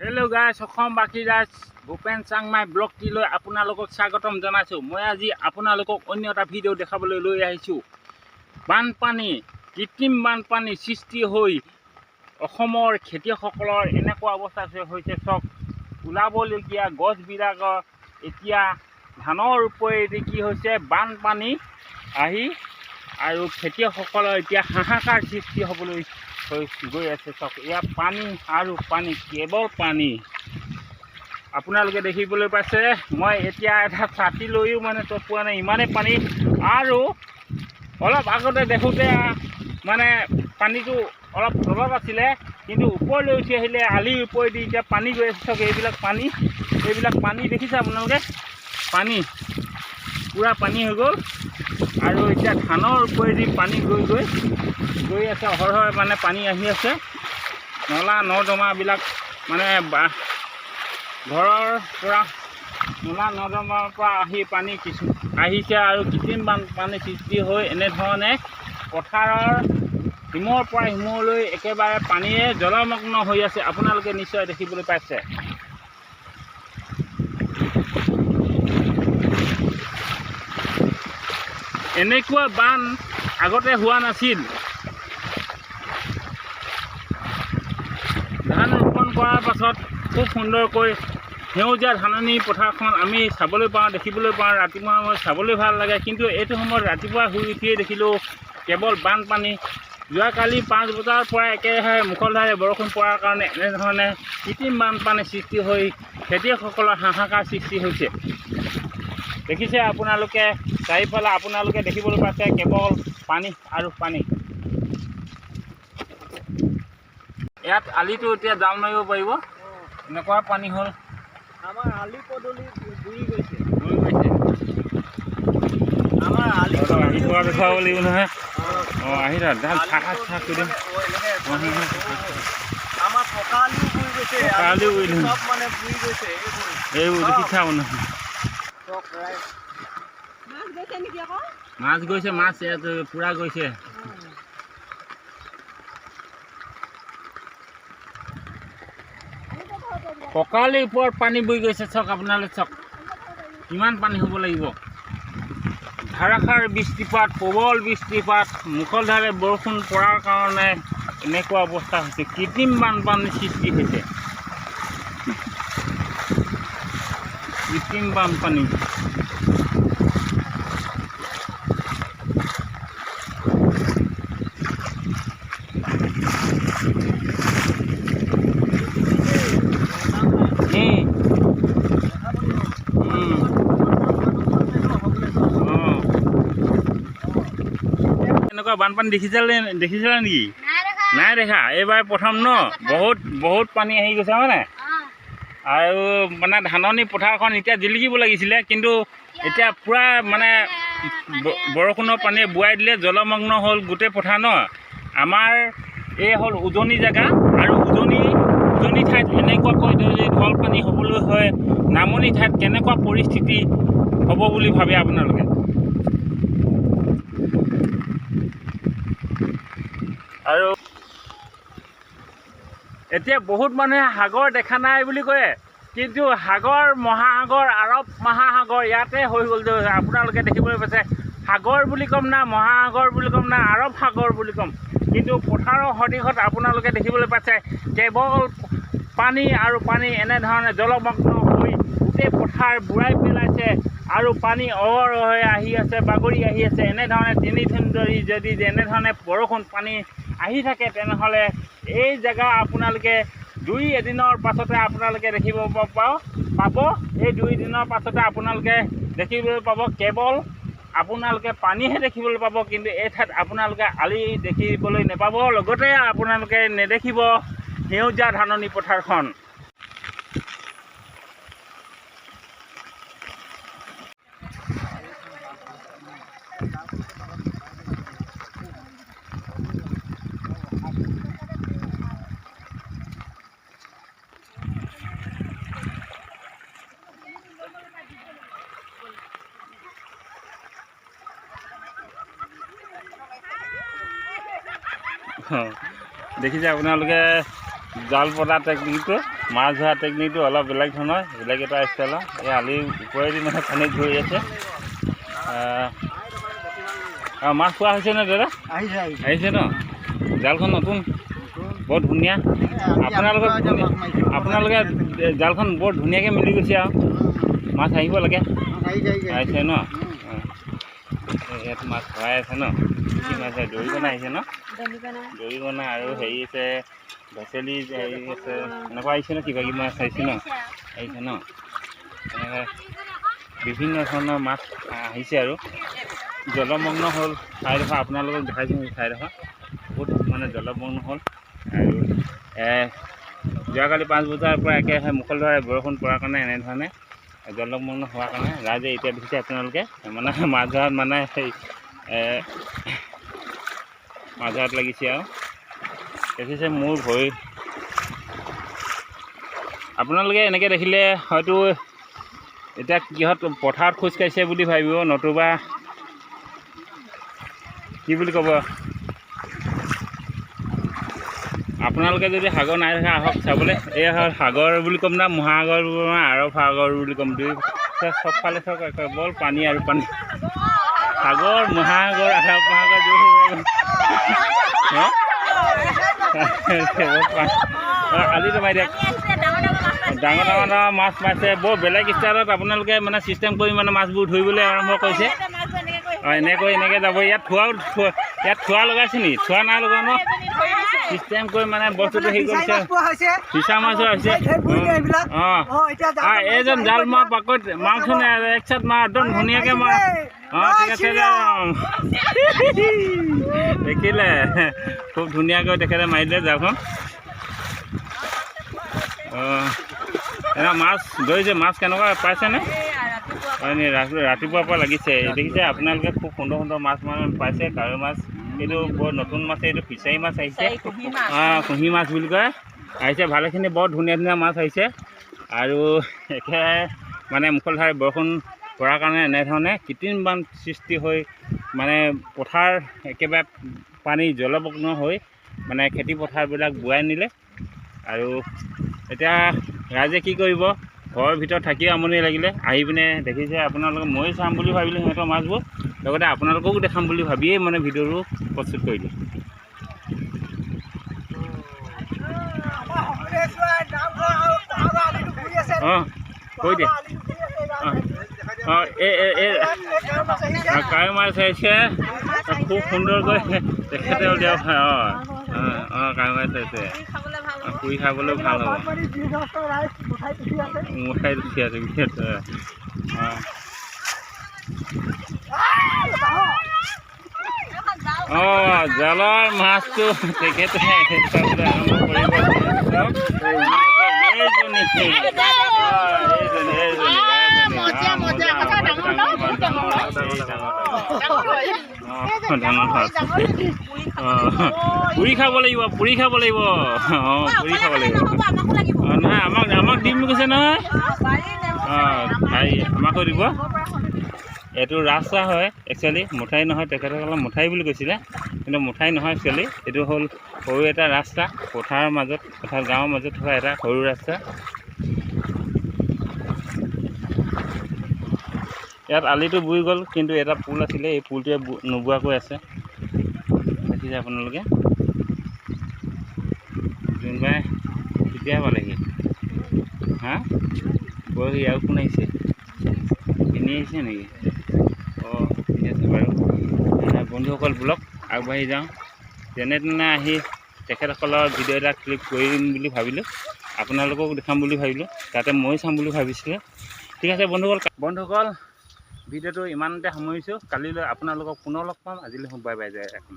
Hello' গাইছ, অসমবাসী ৰাইজ, ভূপেন চাংমাই ব্লগটিলৈ আপোনালোকক স্বাগতম জনাইছোঁ। মই আজি আপোনালোকক অন্য এটা ভিডিঅ' দেখাবলৈ লৈ আহিছোঁ। বানপানী, কৃত্ৰিম বানপানী সৃষ্টি হৈ অসমৰ খেতিয়কসকলৰ এনেকুৱা অৱস্থা হৈছে। চাওক, ওলাবলগীয়া গছবিলাকৰ এতিয়া ধানৰ ওপৰেদি কি হৈছে, বানপানী আহি আৰু খেতিয়কসকলৰ এতিয়া হাহাকাৰ সৃষ্টি হ'বলৈ গৈ আছে। চাওক, ইয়াত পানী আৰু পানী, কেৱল পানী। আপোনালোকে দেখিবলৈ পাইছে, মই এতিয়া এটা ছাতি লৈও তত পোৱা নাই, ইমানেই পানী। আৰু অলপ আগতে দেখোঁতে পানীটো অলপ তলত আছিলে, কিন্তু ওপৰলৈ উঠি আহিলে আলিৰ ওপৰেদি এতিয়া পানী গৈ আছে। চাওক, এইবিলাক পানী দেখিছে আপোনালোকে, পানী পূৰা পানী হৈ গ'ল। আৰু এতিয়া ধানৰ ওপৰেদি পানী গৈ আছে, অহৰহ পানী আহি আছে। নলা নৰ্দমাবিলাক ঘৰৰ পৰা নলা নৰ্দমাৰ পৰা আহি পানী কিছু আহিছে আৰু কৃত্ৰিম বানপানী সৃষ্টি হৈ এনেধৰণে পথাৰৰ হিমৰ পৰা হিমলৈ একেবাৰে পানীয়ে জলমগ্ন হৈ আছে। আপোনালোকে নিশ্চয় দেখিবলৈ পাইছে। এনেকুৱা বান আগতে হোৱা নাছিল। ধান ৰোপণ কৰাৰ পাছত খুব সুন্দৰকৈ সেউজীয়া ধাননি পথাৰখন আমি চাবলৈ পাওঁ, দেখিবলৈ পাওঁ। ৰাতিপুৱা মই চাবলৈ ভাল লাগে, কিন্তু এইটো সময়ত ৰাতিপুৱা শুই উঠিয়ে দেখিলোঁ কেৱল বানপানী। যোৱাকালি 5 বজাৰ পৰা একেৰাহে মুষলধাৰে বৰষুণ পৰাৰ কাৰণে এনেধৰণে কৃত্ৰিম বানপানী সৃষ্টি হৈ খেতিয়কসকলৰ হাহাকাৰ সৃষ্টি হৈছে। দেখিছে আপোনালোকে, চাৰিওফালে আপোনালোকে দেখিবলৈ পাইছে কেৱল পানী আৰু পানী। ইয়াত আলিটো এতিয়া জাল মাৰিব পাৰিব, এনেকুৱা পানী হ'ল। আমাৰ আলি পদূলি বুৰি গৈছে। আমাৰ আলি আহি পৰা দেখুৱাব লাগিব নহয়। আহি ধান থাক কৰি দিম। আমাৰ পকা আলিও বুৰি গৈছে, চব বুৰি গৈছে। এইবোৰ দেখিছা নহয়, মাছ গৈছে, মাছ ইয়াত পূৰা গৈছে। কঁকালিৰ ওপৰত পানী বৈ গৈছে। চাওক আপোনালোকে, চাওক কিমান পানী হ'ব লাগিব। ধাৰাসাৰ বৃষ্টিপাত, প্ৰবল বৃষ্টিপাত, মুষলধাৰে বৰষুণ পৰাৰ কাৰণে এনেকুৱা অৱস্থা হৈছে। কৃত্ৰিম বানপানীৰ সৃষ্টি হৈছে, কৃত্ৰিম বানপানী। এনেকুৱা বানপানী দেখিছিলে নেকি? নাই দেখা, এইবাৰ প্ৰথম ন। বহুত পানী আহি গৈছে হয় নাই? আৰু ধাননি পথাৰখন এতিয়া জিলিকিব লাগিছিলে, কিন্তু এতিয়া পূৰা বৰষুণৰ পানীয়ে বোৱাই দিলে, জলমগ্ন হ'ল গোটেই পথাৰ ন। আমাৰ এই হ'ল উজনি জেগা, আৰু উজনি ঠাইত এনেকুৱাকৈ যদি ঢল পানী হ'বলৈ হয়, নামনি ঠাইত কেনেকুৱা পৰিস্থিতি হ'ব বুলি ভাবে আপোনালোকে? আৰু এতিয়া বহুত মানুহে সাগৰ দেখা নাই বুলি কয়, কিন্তু সাগৰ, মহাসাগৰ, আৰৱ মহাসাগৰ ইয়াতে হৈ গ'ল। আপোনালোকে দেখিবলৈ পাইছে, সাগৰ বুলি ক'ম না, মহাসাগৰ বুলি ক'ম না, আৰৱ সাগৰ বুলি ক'ম, কিন্তু পথাৰৰ সদিশত আপোনালোকে দেখিবলৈ পাইছে কেৱল পানী আৰু পানী। এনেধৰণে জলমগ্ন হৈ গোটেই পথাৰ বুৰাই পেলাইছে, আৰু পানী অহৰহে আহি আছে, বাগৰি আহি আছে। এনেধৰণে 3 দিন ধৰি যদি এনেধৰণে বৰষুণ পানী আহি থাকে, তেনেহ'লে এই জেগা আপোনালোকে 2 এদিনৰ পাছতে আপোনালোকে দেখিব পাব। এই 2 দিনৰ পাছতে আপোনালোকে দেখিবলৈ পাব কেৱল আপোনালোকে পানীহে দেখিবলৈ পাব, কিন্তু এই ঠাইত আপোনালোকে আলি দেখিবলৈ নাপাব। লগতে আপোনালোকে নেদেখিব সেউজীয়া ধাননি পথাৰখন। দেখিছে আপোনালোকে জাল পতা টেকনিকটো, মাছ ধৰা টেকনিকটো অলপ বেলেগ ধৰণৰ, বেলেগ এটা ষ্টাইলৰ। এই আলিৰ ওপৰেদি মানে পানীত ধৰি আছে। মাছ খোৱা হৈছে নে দাদা? আহিছে ন? জালখন নতুন, বৰ ধুনীয়া। আপোনালোকে জালখন বৰ ধুনীয়াকৈ মিলি গৈছে আৰু মাছ আহিব লাগে। আহিছে ন? ইয়াত মাছ ভৰাই আছে ন? কি মাছ আছে? দৰিকণা আহিছে ন? দৰিকণা আৰু হেৰি আছে, ভেচেলি হেৰি আছে, এনেকুৱা আহিছে ন? কিবা কিবি মাছ আহিছে ন? আহিছে ন? এনেকৈ বিভিন্ন ধৰণৰ মাছ আহিছে আৰু জলমগ্ন হ'ল ঠাইডোখৰ। আপোনালোকক দেখাইছোঁ ঠাইডোখৰ বহুত মানে জলমগ্ন হ'ল। আৰু যোৱাকালি 5 বজাৰ পৰা একেৰাহে মুষলধাৰে বৰষুণ পৰাৰ কাৰণে এনেধৰণে জলমগ্ন হোৱাৰ কাৰণে ৰাইজে এতিয়া দেখিছে আপোনালোকে মানে মাছ ধৰাত মানে সেই মাছ ধৰাত লাগিছে আৰু দেখিছে মোৰ ভৰি। আপোনালোকে এনেকৈ দেখিলে হয়তো এতিয়া কিহত পথাৰত খোজ কাঢ়িছে বুলি ভাবিব, নতুবা কি বুলি ক'ব। আপোনালোকে যদি সাগৰ নাই দেখা আহক চাবলৈ। এই সাগৰ বুলি ক'ম না মহাসাগৰ আৰৱ সাগৰ বুলি ক'ম, দুই চবফালে চব কেৱল পানী আৰু পানী। সাগৰ মহাসাগৰ আৰৱ মহাসাগৰ আজিতো মাৰি দিয়ক। ডাঙৰ ডাঙৰ মাছ মাৰিছে, বৰ বেলেগ ষ্টাইলত আপোনালোকে মানে ছিষ্টেম কৰি মানে মাছবোৰ ধৰিবলৈ আৰম্ভ কৰিছে। এনেকৈ যাব। ইয়াত থোৱা লগাইছে নি? থোৱা নাই লগা ন? ছিষ্টেম কৰি মানে বস্তুটো হেৰি কৰিছে। ফিচা মাছো আহিছে। এইজন জাল মাৰ পাকত মাৰচোন, এক চাত মাৰ, একদম ধুনীয়াকৈ মাৰ। ঠিক আছে দেখিলে খুব ধুনীয়াকৈ তেখেতে মাৰি দিলে জালখন। মাছ ধৰিছে। মাছ কেনেকুৱা পাইছেনে? ৰাতিপুৱাৰ পৰা লাগিছে। দেখিছে আপোনালোকে খুব সুন্দৰ সুন্দৰ মাছ মানে পাইছে। কাৱৈ মাছ, এইটো বৰ নতুন মাছ, এইটো ফিচাৰী মাছ আহিছে। কুঁহি মাছ বুলি কয় আহিছে। ভালেখিনি বৰ ধুনীয়া ধুনীয়া মাছ আহিছে। আৰু একেবাৰে মানে মুষলধাৰে বৰষুণ পৰাৰ কাৰণে এনেধৰণে কৃত্ৰিম বান সৃষ্টি হৈ মানে পথাৰ একেবাৰে পানী জলমগ্ন হৈ মানে খেতি পথাৰবিলাক বুৰাই নিলে। আৰু এতিয়া ৰাইজে কি কৰিব? ঘৰৰ ভিতৰত থাকিও আমনি লাগিলে, আহি পিনে দেখিছে আপোনালোকে। ময়ো চাম বুলি ভাবিলোঁ সিহঁতৰ মাছবোৰ, লগতে আপোনালোককো দেখাম বুলি ভাবিয়েই মানে ভিডিঅ'টো প্ৰস্তুত কৰিলোঁ। কৈ দিয়ে। কাৱৈ মাছ আহিছে খুব সুন্দৰকৈ তেখেতে উলিয়াব। কাৱৈ মাছ আহিছে, পুৰি খাবলৈও ভাল হ'ব। মুঠাই উঠি আছে ভিতৰত। জালৰ মাছটো তেখেতে আৰম্ভ কৰিব। পুৰি খাব লাগিব, পুৰি খাব লাগিব। পুৰি খাব লাগিব। নহয় আমাক দিম কৈছে নহয়। আমাকো দিব। এইটো ৰাস্তা হয় একচুৱেলি, মুঠাই নহয়। তেখেতসকলে মুঠাই বুলি কৈছিলে, কিন্তু মুঠাই নহয় একচুৱেলি। এইটো হ'ল সৰু এটা ৰাস্তা, পথাৰৰ মাজত, গাঁৱৰ মাজত থকা এটা সৰু ৰাস্তা। ইয়াত আলিটো বুৰি গ'ল, কিন্তু এটা পুল আছিলে, এই পুলটোৱে নোবোৱাকৈ আছে। দেখিছে আপোনালোকে। যোনবাই কেতিয়া পালেহি? পৰহি আৰু কোন আহিছে? কিনি আহিছে নেকি? ঠিক আছে বাৰু। বন্ধুসকল ব্লগ আগবাঢ়ি যাওঁ। যেনে তেনে আহি তেখেতসকলৰ ভিডিঅ' এটা ক্লিক কৰিম বুলি ভাবিলোঁ, আপোনালোককো দেখাম বুলি ভাবিলোঁ, তাতে ময়ো চাম বুলি ভাবিছিলোঁ। ঠিক আছে বন্ধুসকল ভিডিঅ'টো ইমানতে সামৰিছোঁ। কালিলৈ আপোনালোকক পুনৰ লগ পাম। আজিলৈ বাই বাই যায় এখন।